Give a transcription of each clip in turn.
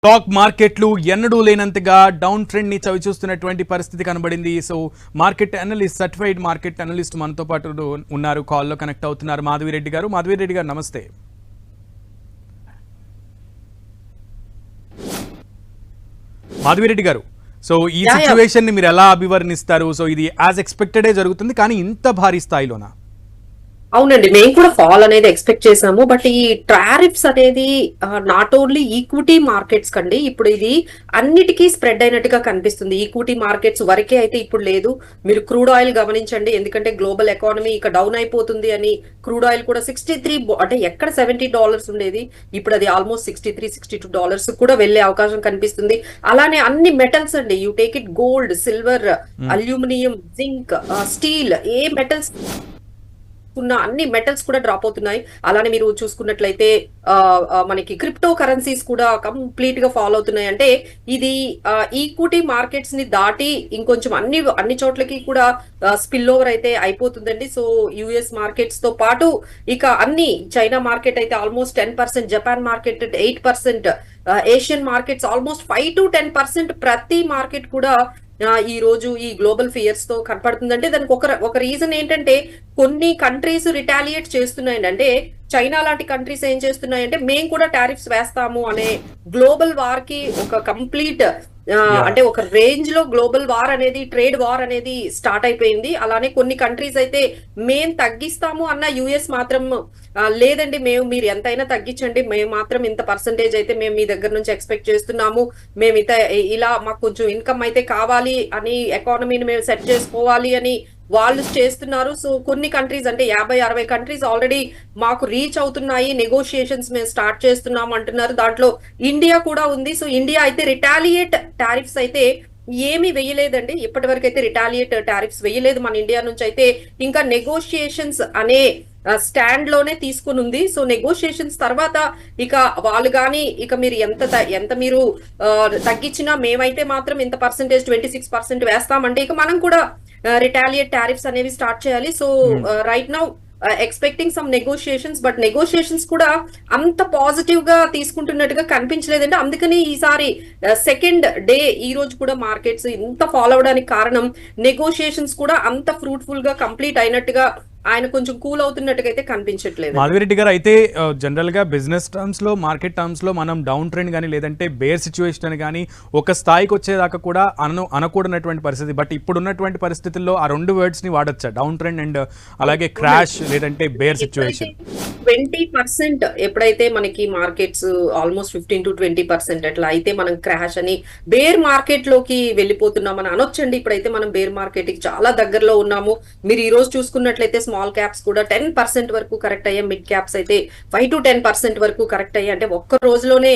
Stock మార్కెట్లు ఎన్నడూ లేనంతగా down trend ని చవిచూస్తున్నటువంటి పరిస్థితి కనబడింది. So market analyst, certified market analyst మనతో పాటు ఉన్నారు, కాల్లో కనెక్ట్ అవుతున్నారు. మాధవిరెడ్డి గారు నమస్తే. మాధవిరెడ్డి గారు, సో ఈ సిచ్యువేషన్ ని మీరు ఎలా అభివర్ణిస్తారు? సో ఇది యాజ్ ఎక్స్పెక్టెడే జరుగుతుంది, కానీ ఇంత భారీ స్థాయిలోనా? అవునండి, మేము కూడా ఫాల్ అనేది ఎక్స్పెక్ట్ చేసాము. బట్ ఈ టారిఫ్స్ అనేది నాట్ ఓన్లీ ఈక్విటీ మార్కెట్స్ కండి, ఇప్పుడు ఇది అన్నిటికీ స్ప్రెడ్ అయినట్టుగా కనిపిస్తుంది. ఈక్విటీ మార్కెట్స్ వరకే అయితే ఇప్పుడు లేదు. మీరు క్రూడ్ ఆయిల్ గమనించండి, ఎందుకంటే గ్లోబల్ ఎకానమీ ఇక డౌన్ అయిపోతుంది అని క్రూడ్ ఆయిల్ కూడా 63 అంటే ఎక్కడ $70 ఉండేది, ఇప్పుడు అది ఆల్మోస్ట్ $63-62 కూడా వెళ్లే అవకాశం కనిపిస్తుంది. అలానే అన్ని మెటల్స్ అండి, you take it gold, silver, aluminium, zinc, steel, A metals ఉన్న అన్ని మెటల్స్ కూడా డ్రాప్ అవుతున్నాయి. అలానే మీరు చూసుకున్నట్లయితే మనకి క్రిప్టో కరెన్సీస్ కూడా కంప్లీట్ గా ఫాలో అవుతున్నాయి. అంటే ఇది ఈక్విటీ మార్కెట్స్ ని దాటి ఇంకొంచెం అన్ని చోట్లకి కూడా స్పిల్ ఓవర్ అయితే అయిపోతుందండి. సో యుఎస్ మార్కెట్స్ తో పాటు ఇక అన్ని చైనా మార్కెట్ అయితే almost 10%, Japan market 8%, Asian markets almost 5-10%. ప్రతి మార్కెట్ కూడా ఈ రోజు ఈ గ్లోబల్ ఫియర్స్ తో కనపడుతుందంటే దానికి ఒక రీజన్ ఏంటంటే కొన్ని కంట్రీస్ రిటాలియేట్ చేస్తున్నాయండి. అంటే చైనా లాంటి కంట్రీస్ ఏం చేస్తున్నాయంటే మేము కూడా టారిఫ్స్ వేస్తాము అనే గ్లోబల్ వార్ కి ఒక కంప్లీట్ అంటే ఒక రేంజ్ లో గ్లోబల్ వార్ అనేది, ట్రేడ్ వార్ అనేది స్టార్ట్ అయిపోయింది. అలానే కొన్ని కంట్రీస్ అయితే మేం తగ్గిస్తాము అన్న యుఎస్ మాత్రం లేదండి, మీరు ఎంతైనా తగ్గించండి, మేము మాత్రం ఇంత పర్సంటేజ్ అయితే మేము మీ దగ్గర నుంచి ఎక్స్పెక్ట్ చేస్తున్నాము, మేము ఇలా మాకు కొంచెం ఇన్కమ్ అయితే కావాలి అని, ఎకానమీని మేము సెట్ చేసుకోవాలి అని వాళ్ళు చేస్తున్నారు. సో కొన్ని కంట్రీస్ అంటే 50-60 కంట్రీస్ ఆల్రెడీ మాకు రీచ్ అవుతున్నాయి, నెగోషియేషన్స్ మేము స్టార్ట్ చేస్తున్నాం అంటున్నారు. దాంట్లో ఇండియా కూడా ఉంది. సో ఇండియా అయితే రిటాలియేట్ టారిఫ్స్ అయితే ఏమీ వేయలేదండి, ఇప్పటి వరకు అయితే రిటాలియేట్ టారిఫ్స్ వేయలేదు మన ఇండియా నుంచి. అయితే ఇంకా నెగోషియేషన్స్ అనే స్టాండ్ లోనే తీసుకుని ఉంది. సో నెగోషియేషన్స్ తర్వాత ఇక వాళ్ళు కానీ ఇక మీరు ఎంత మీరు తగ్గించినా మేమైతే మాత్రం ఇంత పర్సెంటేజ్ 26% వేస్తామంటే ఇక మనం కూడా రిటాలియేట్ టారిఫ్స్ అనేవి స్టార్ట్ చేయాలి. So right now expecting some negotiations, but negotiations కూడా అంత పాజిటివ్ గా తీసుకుంటున్నట్టుగా కనిపించలేదండి. అందుకని ఈసారి సెకండ్ డే ఈ రోజు కూడా మార్కెట్స్ ఇంత ఫాలో అవడానికి కారణం నెగోషియేషన్స్ కూడా అంత ఫ్రూట్ఫుల్ గా కంప్లీట్ అయినట్టుగా ఆయన కొంచెం కూల్ అవుతున్నట్టుగా అయితే కనిపించట్లేదు. మాధవిరెడ్డి గారు, అయితే జనరల్ గా బిజినెస్ టర్మ్స్ లో, మార్కెట్ టర్మ్స్ లో మనం డౌన్ ట్రెండ్ కానీ లేదంటే బేర్ సిచ్యువేషన్ అని కానీ ఒక స్థాయికి వచ్చేదాకా కూడా అనకూడనటువంటి పరిస్థితి. బట్ ఇప్పుడున్నటువంటి పరిస్థితుల్లో ఆ రెండు వర్డ్స్ ని వాడచ్చా, డౌన్ ట్రెండ్ అండ్ అలాగే క్రాష్ లేదంటే బేర్ సిచ్యువేషన్? 20% ఎప్పుడైతే మనకి మార్కెట్స్ ఆల్మోస్ట్ 15-20% అట్లా అయితే మనం క్రాష్ అని బేర్ మార్కెట్ లోకి వెళ్ళిపోతున్నాం అని అనొచ్చండి. ఇప్పుడైతే మనం బేర్ మార్కెట్ కి చాలా దగ్గరలో ఉన్నాము. మీరు ఈ రోజు చూసుకున్నట్లయితే స్మాల్ క్యాప్స్ కూడా 10% వరకు కరెక్ట్ అయ్యాయి, మిడ్ క్యాప్స్ అయితే 5-10% వరకు కరెక్ట్ అయ్యాయి. అంటే ఒక్క రోజులోనే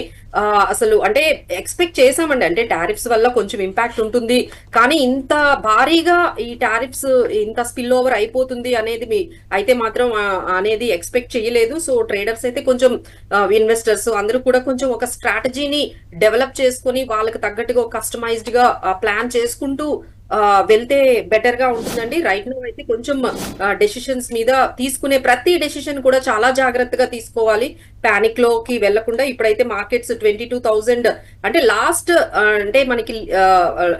అసలు అంటే ఎక్స్పెక్ట్ చేసామండి, అంటే టారిఫ్స్ వల్ల కొంచెం ఇంపాక్ట్ ఉంటుంది, కానీ ఇంత భారీగా ఈ టారిఫ్స్ ఇంత స్పిల్ ఓవర్ అయిపోతుంది అనేది అయితే మాత్రం అనేది ఎక్స్పెక్ట్ చేయలేదు. సో ట్రేడర్స్ అయితే కొంచెం ఇన్వెస్టర్స్ అందరూ కూడా కొంచెం ఒక స్ట్రాటజీని డెవలప్ చేసుకుని వాళ్ళకి తగ్గట్టుగా కస్టమైజ్డ్ గా ప్లాన్ చేసుకుంటూ వెళ్తే బెటర్ గా ఉంటుందండి. రైట్ నౌ అయితే కొంచెం డెసిషన్స్ మీద తీసుకునే ప్రతి డెసిషన్ కూడా చాలా జాగ్రత్తగా తీసుకోవాలి, పానిక్ లోకి వెళ్లకుండా. ఇప్పుడైతే మార్కెట్స్ 22,000 అంటే లాస్ట్ అంటే మనకి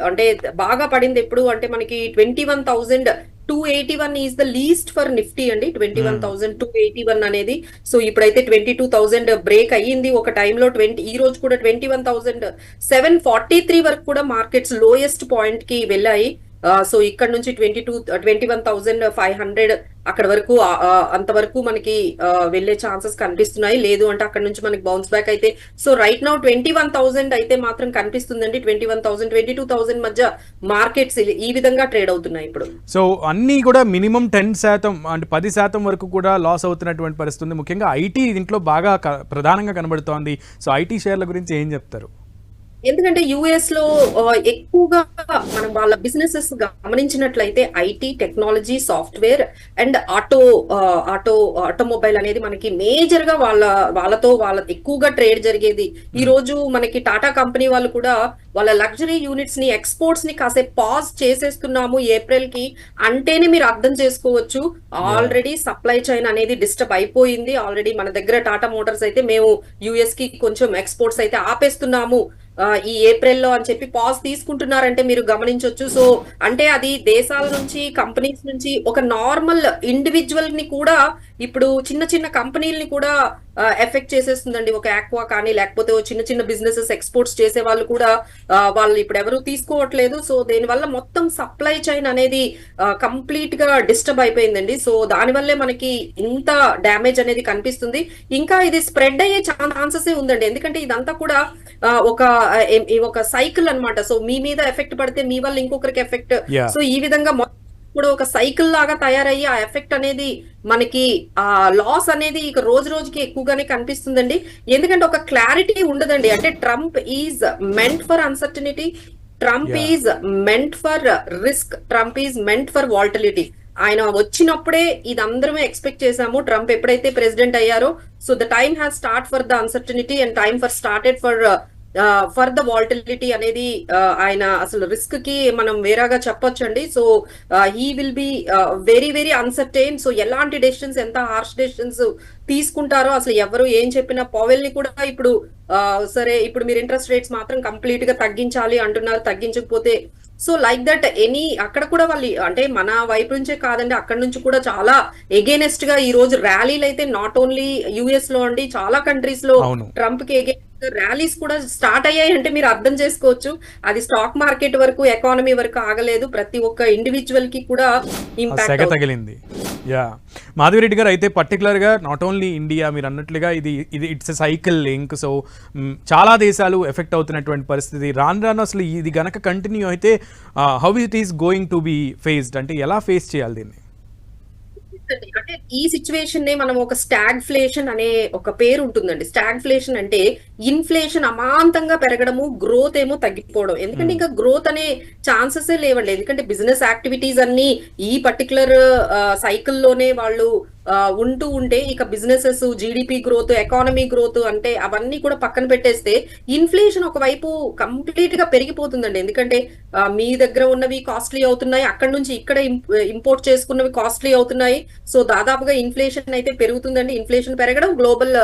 అంటే బాగా పడింది ఎప్పుడు అంటే మనకి 21,281 is the least for Nifty అండి, 21,281 అనేది. సో ఇప్పుడైతే 22,000 బ్రేక్ అయ్యింది ఒక టైంలో. ఈ రోజు కూడా 21,743 వరకు కూడా మార్కెట్స్ లోయెస్ట్ పాయింట్ కి వెళ్ళాయి. సో ఇక్కడ నుంచి 21,500 అక్కడ వరకు అంతవరకు మనకి వెళ్లే ఛాన్సెస్ కనిపిస్తున్నాయి. లేదు అంటే అక్కడ నుంచి మనకి బౌన్స్ బ్యాక్ అయితే. సో రైట్ నౌ 21,000 అయితే మాత్రం కనిపిస్తుందండి. 21,000, 22,000 మధ్య మార్కెట్స్ ఈ విధంగా ట్రేడ్ అవుతున్నాయి ఇప్పుడు. సో అన్ని కూడా మినిమం 10% అంటే 10% వరకు కూడా లాస్ అవుతున్నటువంటి పరిస్థితి. ముఖ్యంగా ఐటీ దీంట్లో బాగా ప్రధానంగా కనబడుతోంది. సో ఐటీ షేర్ల గురించి ఏం చెప్తారు? ఎందుకంటే యుఎస్ లో ఎక్కువగా మనం వాళ్ళ బిజినెసెస్ గమనించినట్లయితే IT, technology, software and automobile అనేది మనకి మేజర్ గా వాళ్ళ ఎక్కువగా ట్రేడ్ జరిగేది. ఈ రోజు మనకి టాటా కంపెనీ వాళ్ళు కూడా వాళ్ళ లగ్జరీ యూనిట్స్ ని, ఎక్స్పోర్ట్స్ ని కాసేపు పాజ్ చేసేస్తున్నాము ఏప్రిల్ కి అంటేనే మీరు అర్థం చేసుకోవచ్చు ఆల్రెడీ సప్లై చైన్ అనేది డిస్టర్బ్ అయిపోయింది. ఆల్రెడీ మన దగ్గర టాటా మోటార్స్ అయితే మేము యుఎస్ కి కొంచెం ఎక్స్పోర్ట్స్ అయితే ఆపేస్తున్నాము ఈ ఏప్రిల్లో అని చెప్పి పాజ్ తీసుకుంటున్నారంటే మీరు గమనించవచ్చు. సో అంటే అది దేశాల నుంచి, కంపెనీస్ నుంచి ఒక నార్మల్ ఇండివిజువల్ ని కూడా ఇప్పుడు చిన్న చిన్న కంపెనీలని కూడా ఎఫెక్ట్ చేసేస్తుందండి. ఒక ఆక్వా కానీ లేకపోతే చిన్న చిన్న బిజినెసెస్ ఎక్స్పోర్ట్స్ చేసే వాళ్ళు కూడా వాళ్ళు ఇప్పుడు ఎవరు తీసుకోవట్లేదు. సో దీనివల్ల మొత్తం సప్లై చైన్ అనేది కంప్లీట్ గా డిస్టర్బ్ అయిపోయిందండి. సో దానివల్లే మనకి ఇంత డ్యామేజ్ అనేది కనిపిస్తుంది. ఇంకా ఇది స్ప్రెడ్ అయ్యే ఛాన్సెస్ ఉందండి. ఎందుకంటే ఇదంతా కూడా ఒక సైకిల్ అన్నమాట. సో మీ మీద ఎఫెక్ట్ పడితే మీ వల్ల ఇంకొకరికి ఎఫెక్ట్. సో ఈ విధంగా కూడా ఒక సైకిల్ లాగా తయారయ్యి ఆ ఎఫెక్ట్ అనేది మనకి ఆ లాస్ అనేది ఇక రోజు రోజుకి ఎక్కువగానే కనిపిస్తుందండి. ఎందుకంటే ఒక క్లారిటీ ఉండదండి. అంటే Trump is meant for uncertainty, Trump is meant for risk, Trump is meant for volatility. ఆయన వచ్చినప్పుడే ఇది అందరమే ఎక్స్పెక్ట్ చేశాము. ట్రంప్ ఎప్పుడైతే ప్రెసిడెంట్ అయ్యారో so the time has start for the uncertainty and time for started for the volatility అనేది ఆయన అసలు risk కి మనం వేరేగా చెప్పొచ్చండి. So he will be very very uncertain. So ఎలాంటి డెసిషన్స్, ఎంత హార్ష్ డెసిషన్స్ తీసుకుంటారో అసలు ఎవరు ఏం చెప్పినా, పవెల్ ని కూడా ఇప్పుడు సరే ఇప్పుడు మీరు ఇంట్రెస్ట్ రేట్స్ మాత్రం కంప్లీట్ గా తగ్గించాలి అంటున్నారు, తగ్గించకపోతే సో లైక్ దట్ అక్కడ కూడా వాళ్ళు అంటే మన వైపు నుంచే కాదండి, అక్కడ నుంచి కూడా చాలా ఎగేనెస్ట్ గా ఈ రోజు ర్యాలీలు అయితే నాట్ ఓన్లీ యుఎస్ లో అండి, చాలా కంట్రీస్ లో ట్రంప్ కి ఎగేనెస్ట్ ర్యాలీస్ కూడా స్టార్ట్ అయ్యాయి. అంటే మీరు అర్థం చేసుకోవచ్చు అది స్టాక్ మార్కెట్ వరకు, ఎకానమీ వరకు ఆగలేదు, ప్రతి ఒక్క ఇండివిజువల్ కి కూడా ఇంపాక్ట్ తగిలింది. యా మాధవిరెడ్డి గారు, అయితే పర్టికులర్గా నాట్ ఓన్లీ ఇండియా మీరు అన్నట్లుగా ఇది it's a cycle link. So చాలా దేశాలు ఎఫెక్ట్ అవుతున్నటువంటి పరిస్థితి. రాను అసలు ఇది గనక కంటిన్యూ అయితే how it is going to be faced, అంటే ఎలా ఫేస్ చేయాలి దీన్ని? అంటే ఈ సిచ్యువేషన్ నే మనం ఒక స్టాగ్ఫ్లేషన్ అనే ఒక పేరు ఉంటుందండి. స్టాగ్ఫ్లేషన్ అంటే ఇన్ఫ్లేషన్ అమాంతంగా పెరగడము, గ్రోత్ ఏమో తగ్గిపోవడం. ఎందుకంటే ఇంకా గ్రోత్ అనే ఛాన్సెస్ లేవండి. ఎందుకంటే బిజినెస్ యాక్టివిటీస్ అన్ని ఈ పర్టికులర్ సైకిల్లోనే వాళ్ళు ఉంటూ ఉంటే ఇక businesses, GDP growth, economy growth అంటే అవన్నీ కూడా పక్కన పెట్టేస్తే ఇన్ఫ్లేషన్ ఒకవైపు కంప్లీట్ గా పెరిగిపోతుందండి. ఎందుకంటే మీ దగ్గర ఉన్నవి కాస్ట్లీ అవుతున్నాయి, అక్కడ నుంచి ఇక్కడ ఇంపోర్ట్ చేసుకున్నవి కాస్ట్లీ అవుతున్నాయి. సో దాదాపుగా ఇన్ఫ్లేషన్ అయితే పెరుగుతుందండి. ఇన్ఫ్లేషన్ పెరగడం, గ్లోబల్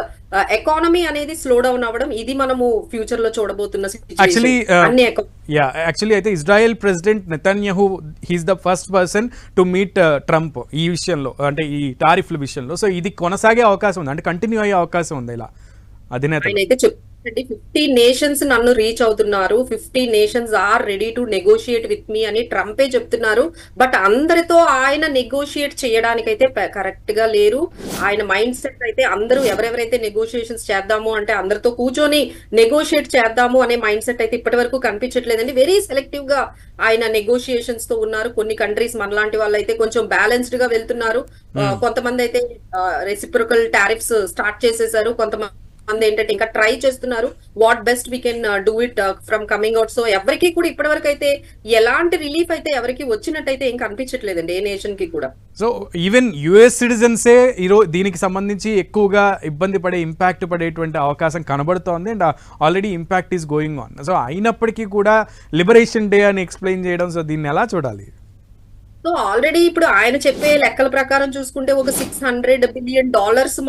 ఎకానమీ అనేది స్లో డౌన్ అవ్వడం, ఇది మనము ఫ్యూచర్ లో చూడబోతున్న సిచ్యువేషన్. యాక్చువల్లీ అయితే Israel president Netanyahu he's the first person to meet Trump ఈ విషయంలో, అంటే ఈ టారిఫ్ల విషయంలో. సో ఇది కొనసాగే అవకాశం ఉంది, అంటే కంటిన్యూ అయ్యే అవకాశం ఉంది ఇలా అధినేత అయితే 50 నేషన్స్ నన్ను రీచ్ అవుతున్నారు, 50 nations are ready to negotiate with me అని ట్రంపే చెప్తున్నారు. బట్ అందరితో ఆయన నెగోషియేట్ చేయడానికైతే కరెక్ట్ గా లేరు. ఆయన మైండ్ సెట్ అయితే అందరూ ఎవరెవరైతే నెగోషియేషన్స్ చేద్దాము అంటే అందరితో కూర్చొని నెగోషియేట్ చేద్దాము అనే మైండ్ సెట్ అయితే ఇప్పటి వరకు కనిపించట్లేదండి. వెరీ సెలెక్టివ్ గా ఆయన నెగోషియేషన్స్ తో ఉన్నారు. కొన్ని కంట్రీస్ మనలాంటి వాళ్ళు అయితే కొంచెం బ్యాలెన్స్డ్ గా వెళ్తున్నారు. కొంతమంది అయితే రెసిప్రోకల్ టారిఫ్స్ స్టార్ట్ చేసేసారు, కొంతమంది ఏంటంటే ఇంకా ట్రై చేస్తున్నారు. What best we can do it from coming out. So ఎవరికి కూడా ఇప్పటి వరకు అయితే ఎలాంటి రిలీఫ్ అయితే ఎవరికి వచ్చినట్టయితే ఏం కనిపించట్లేదండి ఏ నేషన్ కి కూడా. సో ఈవెన్ యుఎస్ సిటిజన్సే ఈరోజు దీనికి సంబంధించి ఎక్కువగా ఇబ్బంది పడే, ఇంపాక్ట్ పడేటువంటి అవకాశం కనబడుతోంది. And already impact is going on. So అయినప్పటికీ కూడా లిబరేషన్ డే అని ఎక్స్ప్లెయిన్ చేయడం, సో దీన్ని ఎలా చూడాలి? సో ఆల్రెడీ ఇప్పుడు ఆయన చెప్పే లెక్కల ప్రకారం చూసుకుంటే ఒక $600 బిలియన్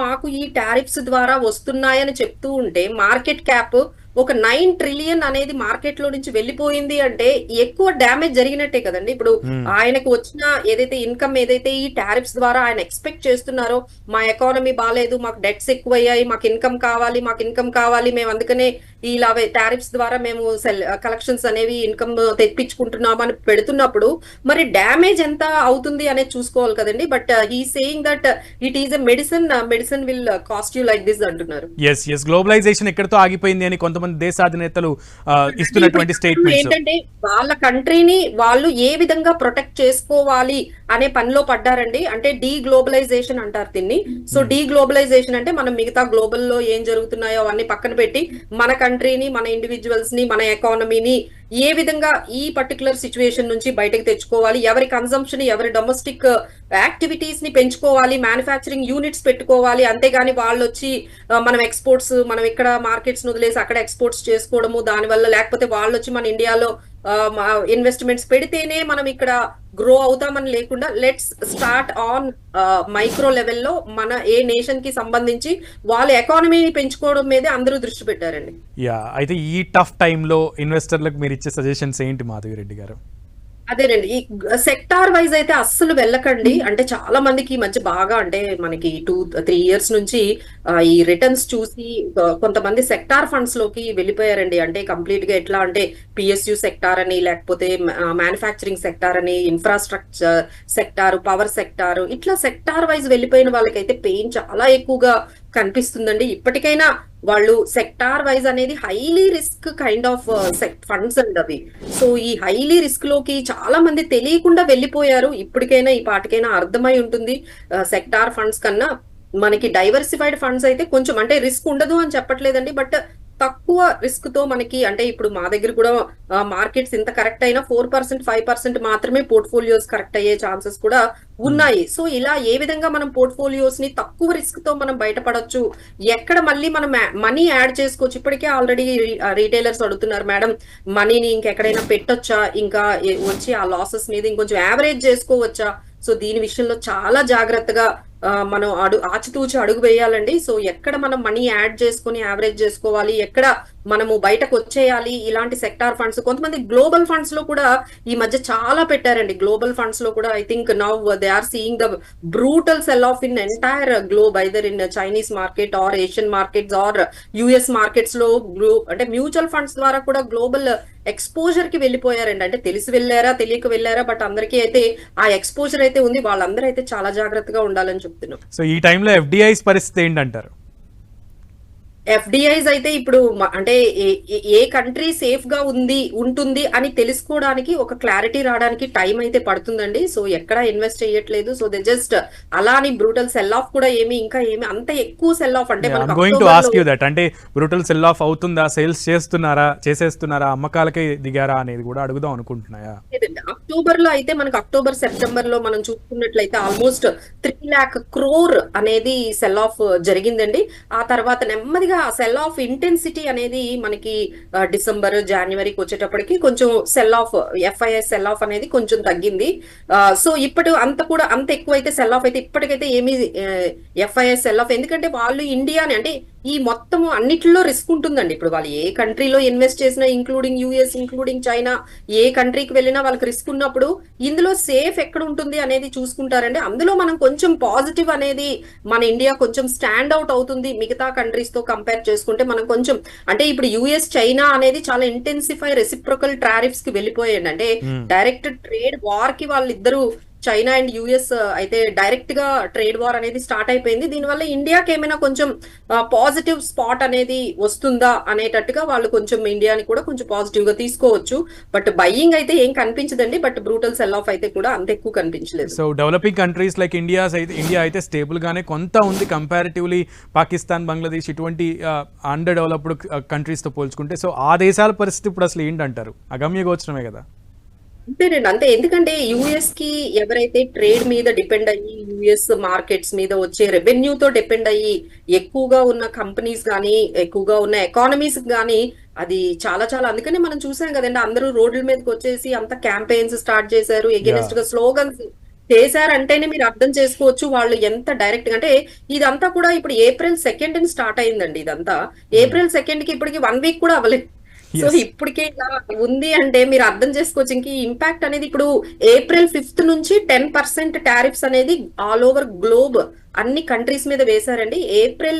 మాకు ఈ టారిఫ్స్ ద్వారా వస్తున్నాయని చెప్తూ ఉంటే మార్కెట్ క్యాప్ ఒక 9 ట్రిలియన్ అనేది మార్కెట్ లో నుంచి వెళ్ళిపోయింది అంటే ఎక్కువ డ్యామేజ్ జరిగినట్టే కదండి. ఇప్పుడు ఆయనకు వచ్చిన ఏదైతే ఇన్కమ్ ఏదైతే ఈ టారిఫ్స్ ద్వారా ఆయన ఎక్స్పెక్ట్ చేస్తున్నారో, మా ఎకానమీ బాగాలేదు, మాకు డెట్స్ ఎక్కువయ్యాయి, మాకు ఇన్కమ్ కావాలి, మేము అందుకనే ఇలా టారిఫ్స్ ద్వారా మేము కలెక్షన్స్ అనేవి ఇన్కమ్ తెప్పించుకుంటున్నాము అని పెడుతున్నప్పుడు మరి డ్యామేజ్ ఎంత అవుతుంది అనేది చూసుకోవాలి కదండి. But he saying that it is a medicine will cost you like this అంటున్నారు. గ్లోబలైజేషన్ ఎక్కడితో ఆగిపోయింది అని కొంతమంది దేశాధినేతలు ఇస్తున్నటువంటి స్టేట్మెంట్స్ ఏంటంటే వాళ్ళ కంట్రీని వాళ్ళు ఏ విధంగా ప్రొటెక్ట్ చేసుకోవాలి అనే పనిలో పడ్డారండి. అంటే డీ గ్లోబలైజేషన్ అంటారు దీన్ని. సో డీ గ్లోబలైజేషన్ అంటే మనం మిగతా గ్లోబల్ లో ఏం జరుగుతున్నాయో అవన్నీ పక్కన పెట్టి మన కంట్రీని, మన ఇండివిజువల్స్ ని, మన ఎకానమీని ఏ విధంగా ఈ పర్టికులర్ సిచ్యువేషన్ నుంచి బయటకు తెచ్చుకోవాలి, ఎవరి కన్సంప్షన్, ఎవరి డొమెస్టిక్ యాక్టివిటీస్ ని పెంచుకోవాలి, మ్యానుఫ్యాక్చరింగ్ యూనిట్స్ పెట్టుకోవాలి. అంతేగాని వాళ్ళు వచ్చి మనం ఎక్స్పోర్ట్స్, మనం ఇక్కడ మార్కెట్స్ వదిలేసి అక్కడ ఎక్స్పోర్ట్స్ చేసుకోవడము, దానివల్ల లేకపోతే వాళ్ళు వచ్చి మన ఇండియాలో ఇన్వెస్ట్మెంట్స్ పెడితేనే మనం ఇక్కడ గ్రో అవుతామని లేకుండా లెట్స్ స్టార్ట్ ఆన్ మైక్రో లెవెల్లో మన ఏ నేషన్ కి సంబంధించి వాళ్ళ ఎకానమీని పెంచుకోవడం మీదే అందరూ దృష్టి పెట్టారండి. యా, అయితే ఈ టఫ్ టైంలో ఇన్వెస్టర్లకు మీరు ఇచ్చే సజెషన్స్ ఏంటి మాధవి రెడ్డి గారు? అదేనండి, ఈ సెక్టార్ వైజ్ అయితే అస్సలు వెళ్ళకండి. అంటే చాలా మందికి ఈ మధ్య బాగా, అంటే మనకి 2-3 ఇయర్స్ నుంచి ఈ రిటర్న్స్ చూసి కొంతమంది సెక్టార్ ఫండ్స్ లోకి వెళ్ళిపోయారండి. అంటే కంప్లీట్ గా ఎట్లా అంటే పిఎస్యు సెక్టార్ అని, లేకపోతే మ్యానుఫ్యాక్చరింగ్ సెక్టార్ అని, ఇన్ఫ్రాస్ట్రక్చర్ సెక్టార్, పవర్ సెక్టార్, ఇట్లా సెక్టార్ వైజ్ వెళ్ళిపోయిన వాళ్ళకైతే పెయిన్ చాలా ఎక్కువగా కనిపిస్తుందండి. ఇప్పటికైనా వాళ్ళు సెక్టార్ వైజ్ అనేది highly risk kind of funds అండి అవి. సో ఈ హైలీ రిస్క్ లోకి చాలా మంది తెలియకుండా వెళ్ళిపోయారు. ఇప్పటికైనా ఈ పాటికైనా అర్థమై ఉంటుంది. సెక్టార్ ఫండ్స్ కన్నా మనకి డైవర్సిఫైడ్ ఫండ్స్ అయితే కొంచెం, అంటే రిస్క్ ఉండదు అని చెప్పట్లేదండి, బట్ తక్కువ రిస్క్ తో మనకి, అంటే ఇప్పుడు మా దగ్గర కూడా మార్కెట్స్ ఇంత కరెక్ట్ అయినా 4%, 5% మాత్రమే పోర్ట్ఫోలియోస్ కరెక్ట్ అయ్యే ఛాన్సెస్ కూడా ఉన్నాయి. సో ఇలా ఏ విధంగా మనం పోర్ట్ఫోలియోస్ ని తక్కువ రిస్క్ తో మనం బయటపడొచ్చు, ఎక్కడ మళ్ళీ మనం మనీ యాడ్ చేసుకోవచ్చు. ఇప్పటికే ఆల్రెడీ రీటైలర్స్ అడుగుతున్నారు, మేడం మనీని ఇంకెక్కడైనా పెట్టొచ్చా, ఇంకా వచ్చి ఆ లాసెస్ మీద ఇంకొంచెం యావరేజ్ చేసుకోవచ్చా. సో దీని విషయంలో చాలా జాగ్రత్తగా మనం ఆచితూచి అడుగు వేయాలండి. సో ఎక్కడ మనం మనీ యాడ్ చేసుకుని యావరేజ్ చేసుకోవాలి, ఎక్కడ మనము బయటకు వచ్చేయాలి, ఇలాంటి సెక్టార్ ఫండ్స్. కొంతమంది గ్లోబల్ ఫండ్స్ లో కూడా ఈ మధ్య చాలా పెట్టారండి. గ్లోబల్ ఫండ్స్ లో కూడా I think now they are seeing the brutal sell off in entire globe, either in Chinese market or Asian markets or US markets లో. అంటే మ్యూచువల్ ఫండ్స్ ద్వారా కూడా గ్లోబల్ ఎక్స్పోజర్ కి వెళ్ళిపోయారండి. అంటే తెలిసి వెళ్ళారా తెలియక వెళ్ళారా, బట్ అందరికీ అయితే ఆ ఎక్స్పోజర్ అయితే ఉంది. వాళ్ళందరూ అయితే చాలా జాగ్రత్తగా ఉండాలని చెప్తున్నాం. సో ఈ టైంలో ఎఫ్డిఐస్ పరిస్థితి ఏంటంటారు? ఎఫ్డిఐస్ అయితే ఇప్పుడు అంటే ఏ కంట్రీ సేఫ్ గా ఉంటుంది అని తెలుసుకోవడానికి, ఒక క్లారిటీ రావడానికి టైం అయితే పడుతుందండి. సో ఎక్కడ ఇన్వెస్ట్ చేయట్లేదు. సో దే జస్ట్ అలా అని బ్రూటల్ సెల్ ఆఫ్ కూడా ఇంకా ఏమి అంత ఎక్కువ సెల్ ఆఫ్ అంటే అంటే బ్రూటల్ సెల్ ఆఫ్ అవుతుందా, సేల్స్ చేసేస్తున్నారా, అమ్మకాలకే దిగారా అనేది కూడా అడుగుదాం అనుకుంటున్నాయా? అక్టోబర్ లో అయితే మనకు అక్టోబర్ సెప్టెంబర్ లో మనం చూసుకున్నట్లయితే ఆల్మోస్ట్ 3 lakh crore అనేది సెల్ ఆఫ్ జరిగిందండి. ఆ తర్వాత నెమ్మదిగా సెల్ ఆఫ్ ఇంటెన్సిటీ అనేది మనకి డిసెంబర్, జనవరికి వచ్చేటప్పటికి కొంచెం sell off, FIs sell off అనేది కొంచెం తగ్గింది. సో ఇప్పుడు అంత ఎక్కువ అయితే సెల్ ఆఫ్ అయితే ఇప్పటికైతే ఏమి ఎఫ్ఐఎస్ సెల్ ఆఫ్, ఎందుకంటే వాళ్ళు ఇండియాని, అంటే ఈ మొత్తం అన్నిటిలో రిస్క్ ఉంటుందండి. ఇప్పుడు వాళ్ళు ఏ కంట్రీలో ఇన్వెస్ట్ చేసినా, ఇంక్లూడింగ్ యుఎస్, ఇంక్లూడింగ్ చైనా, ఏ కంట్రీకి వెళ్ళినా వాళ్ళకి రిస్క్ ఉన్నప్పుడు ఇందులో సేఫ్ ఎక్కడ ఉంటుంది అనేది చూసుకుంటారండి. అందులో మనం కొంచెం పాజిటివ్ అనేది మన ఇండియా కొంచెం స్టాండ్ అవుట్ అవుతుంది మిగతా కంట్రీస్ తో కంపేర్ చేసుకుంటే. మనం కొంచెం, అంటే ఇప్పుడు యుఎస్, చైనా అనేది చాలా ఇంటెన్సిఫై రెసిప్రోకల్ టారిఫ్స్ కి వెళ్ళిపోయాయండి. అంటే డైరెక్ట్ ట్రేడ్ వార్ కి వాళ్ళిద్దరూ, చైనా అండ్ యుఎస్ అయితే డైరెక్ట్ గా ట్రేడ్ వార్ అనేది స్టార్ట్ అయిపోయింది. దీనివల్ల ఇండియాకి ఏమైనా కొంచెం పాజిటివ్ స్పాట్ అనేది వస్తుందా అనేటట్టుగా వాళ్ళు కొంచెం ఇండియాని కూడా కొంచెం పాజిటివ్ గా తీసుకోవచ్చు. బట్ బయ్యింగ్ అయితే ఏం కనిపించదండి, బట్ బ్రూటల్ సెల్ ఆఫ్ అయితే కూడా అంత ఎక్కువ కనిపించలేదు. So developing countries like India అయితే స్టేబుల్ గానే కొంత ఉంది కంపారిటివ్లీ పాకిస్తాన్, బంగ్లాదేశ్ ఇటువంటి అండర్ డెవలప్డ్ కంట్రీస్ తో పోల్చుకుంటే. సో ఆ దేశాల పరిస్థితి ఇప్పుడు అసలు ఏంటంటారు? అగమ్య గోచరమే కదా. అంతేనండి, అంతే. ఎందుకంటే యుఎస్ కి ఎవరైతే ట్రేడ్ మీద డిపెండ్ అయ్యి, యుఎస్ మార్కెట్స్ మీద వచ్చే రెవెన్యూతో డిపెండ్ అయ్యి ఎక్కువగా ఉన్న కంపెనీస్ కానీ, ఎక్కువగా ఉన్న ఎకానమీస్ కానీ అది చాలా చాలా, అందుకనే మనం చూసాం కదండి, అందరూ రోడ్ల మీదకి వచ్చేసి అంత క్యాంపెయిన్స్ స్టార్ట్ చేశారు, ఎగెనిస్ట్ గా స్లోగన్స్ చేశారంటేనే మీరు అర్థం చేసుకోవచ్చు వాళ్ళు ఎంత డైరెక్ట్ గా. అంటే ఇదంతా కూడా ఇప్పుడు April 2nd స్టార్ట్ అయిందండి. ఇదంతా April 2nd కి ఇప్పటికి 1 week కూడా అవ్వలేదు. సో ఇప్పటికే ఇలా ఉంది అంటే మీరు అర్థం చేసుకోవచ్చు. ఇంక ఇంపాక్ట్ అనేది ఇప్పుడు April 5th నుంచి 10% టారిఫ్స్ అనేది ఆల్ ఓవర్ గ్లోబ్ అన్ని కంట్రీస్ మీద వేశారండి. April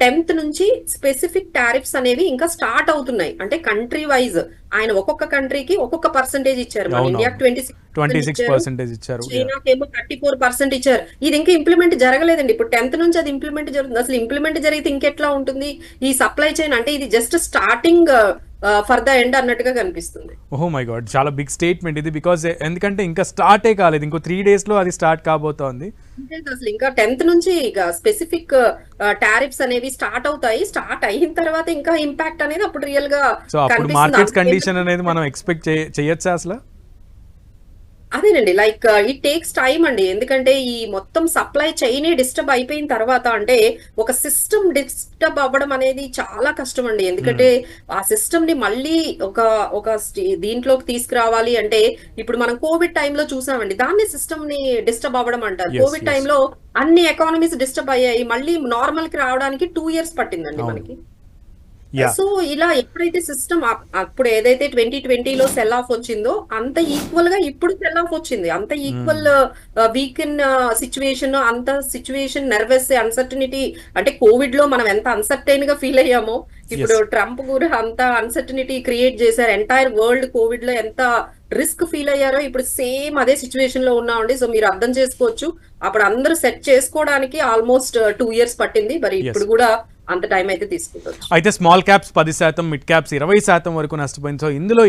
10th నుంచి స్పెసిఫిక్ టారిఫ్స్ అనేవి ఇంకా స్టార్ట్ అవుతున్నాయి. అంటే కంట్రీ వైజ్ ఆయన ఒక్కొక్క కంట్రీకి ఒక్కొక్క పర్సెంటేజ్ ఇచ్చారు. మన ఇండియాకి 26% ఇచ్చారు, చైనాకేమో 34% ఇచ్చారు. ఇది ఇంకా ఇంప్లిమెంట్ జరగలేదండి. ఇప్పుడు 10th నుంచి అది ఇంప్లిమెంట్ జరుగుతుంది. అసలు ఇంప్లిమెంట్ జరిగితే ఇంకెట్లా ఉంటుంది ఈ సప్లై చైన్? అంటే ఇది just starting for the end అన్నట్టుగా కనిపిస్తుంది. ఓహో మై గాడ్, చాలా బిగ్ స్టేట్మెంట్ ఇది. బికాజ్ ఎందుకంటే ఇంకా స్టార్టే కాలేదు, ఇంకో 3 days లో అది స్టార్ట్ కాబోతోంది. అసలు ఇంకా 10th నుంచి ఇక స్పెసిఫిక్ టారిఫ్స్ అనేవి స్టార్ట్ అవుతాయి. స్టార్ట్ అయిన తర్వాత ఇంకా ఇంపాక్ట్ అనేది అప్పుడు రియల్ గా సో అప్పుడు మార్కెట్స్ కండిషన్ అనేది మనం ఎక్స్పెక్ట్ చేయొచ్చా అసలు? అదేనండి, లైక్ ఇట్ టేక్స్ టైం అండి. ఎందుకంటే ఈ మొత్తం సప్లై చైన్ డిస్టర్బ్ అయిపోయిన తర్వాత అంటే ఒక సిస్టమ్ డిస్టర్బ్ అవ్వడం అనేది చాలా కష్టం అండి. ఎందుకంటే ఆ సిస్టమ్ ని మళ్ళీ ఒక దీంట్లోకి తీసుకురావాలి అంటే ఇప్పుడు మనం కోవిడ్ టైంలో చూసామండి, దాన్ని సిస్టమ్ ని డిస్టర్బ్ అవ్వడం అంటారు. కోవిడ్ టైంలో అన్ని ఎకానమీస్ డిస్టర్బ్ అయ్యాయి, మళ్ళీ నార్మల్ కి రావడానికి 2 years పట్టిందండి మనకి. సో ఇలా ఎప్పుడైతే సిస్టమ్ అప్పుడు ఏదైతే 2020లో సెల్ ఆఫ్ వచ్చిందో అంత ఈక్వల్ గా ఇప్పుడు సెల్ ఆఫ్ వచ్చింది. అంత ఈక్వల్ వీక్ ఇన్ సిచ్యువేషన్, అంత సిచ్యువేషన్ నర్వస్ అన్సర్టనిటీ. అంటే కోవిడ్ లో మనం ఎంత అన్సర్టైన్ గా ఫీల్ అయ్యామో ఇప్పుడు ట్రంప్ కూడా అంత అన్సర్టనిటీ క్రియేట్ చేశారు. ఎంటైర్ వరల్డ్ కోవిడ్ లో ఎంత రిస్క్ ఫీల్ అయ్యారో ఇప్పుడు సేమ్ అదే సిచ్యువేషన్ లో ఉన్నామండి. సో మీరు అర్థం చేసుకోవచ్చు, అప్పుడు అందరూ సెట్ చేసుకోవడానికి ఆల్మోస్ట్ 2 years పట్టింది. మరి ఇప్పుడు కూడా అంత టైం అయితే తీసుకుంటారు. అయితే స్మాల్ క్యాప్స్ 10%, మిడ్ క్యాప్స్ 20% వరకు నష్టపోయింది. సో ఇందులో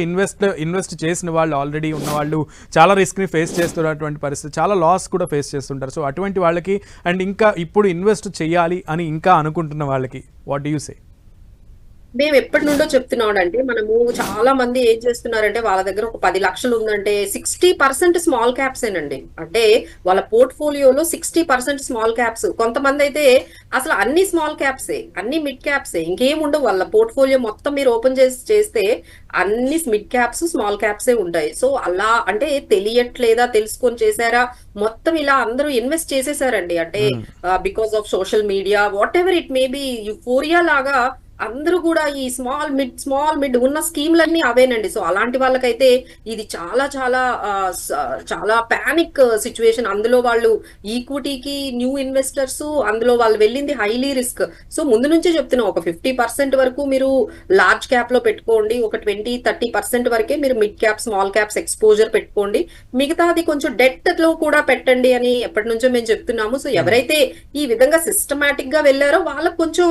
ఇన్వెస్ట్ చేసిన వాళ్ళు, ఆల్రెడీ ఉన్న వాళ్ళు చాలా రిస్క్ని ఫేస్ చేస్తున్నటువంటి పరిస్థితి, చాలా లాస్ కూడా ఫేస్ చేస్తుంటారు. సో అటువంటి వాళ్ళకి అండ్ ఇంకా ఇప్పుడు ఇన్వెస్ట్ చేయాలి అని ఇంకా అనుకుంటున్న వాళ్ళకి వాట్ డూ యూ సే? మేము ఎప్పటి నుండో చెప్తున్నాం అంటే, మనము చాలా మంది ఏం చేస్తున్నారంటే వాళ్ళ దగ్గర ఒక 10 లక్షలు ఉందంటే 60% స్మాల్ క్యాప్స్ ఏనండి. అంటే వాళ్ళ పోర్ట్ఫోలియోలో 60% స్మాల్ క్యాప్స్. కొంతమంది అయితే అసలు అన్ని స్మాల్ క్యాప్సే, అన్ని మిడ్ క్యాప్సే, ఇంకేం ఉండవు వాళ్ళ పోర్ట్ఫోలియో మొత్తం. మీరు ఓపెన్ చేస్తే అన్ని మిడ్ క్యాప్స్ స్మాల్ క్యాప్సే ఉంటాయి. సో అలా అంటే తెలియట్లేదా, తెలుసుకొని చేశారా, మొత్తం ఇలా అందరూ ఇన్వెస్ట్ చేసేసారండి. అంటే because of social media, what ever it may be, euphoria లాగా అందరూ కూడా ఈ స్మాల్ మిడ్ ఉన్న స్కీమ్లన్నీ అవేనండి. సో అలాంటి వాళ్ళకైతే ఇది చాలా చాలా చాలా పానిక్ సిచ్యువేషన్. అందులో వాళ్ళు ఈక్విటీకి న్యూ ఇన్వెస్టర్స్, అందులో వాళ్ళు వెళ్ళింది హైలీ రిస్క్. సో ముందు నుంచే చెప్తున్నాం, ఒక 50% వరకు మీరు లార్జ్ క్యాప్ లో పెట్టుకోండి, ఒక 20-30% వరకే మీరు mid cap small caps exposure పెట్టుకోండి, మిగతాది కొంచెం డెట్ లో కూడా పెట్టండి అని ఎప్పటి నుంచో మేము చెప్తున్నాము. సో ఎవరైతే ఈ విధంగా సిస్టమాటిక్ గా వెళ్ళారో వాళ్ళకు కొంచెం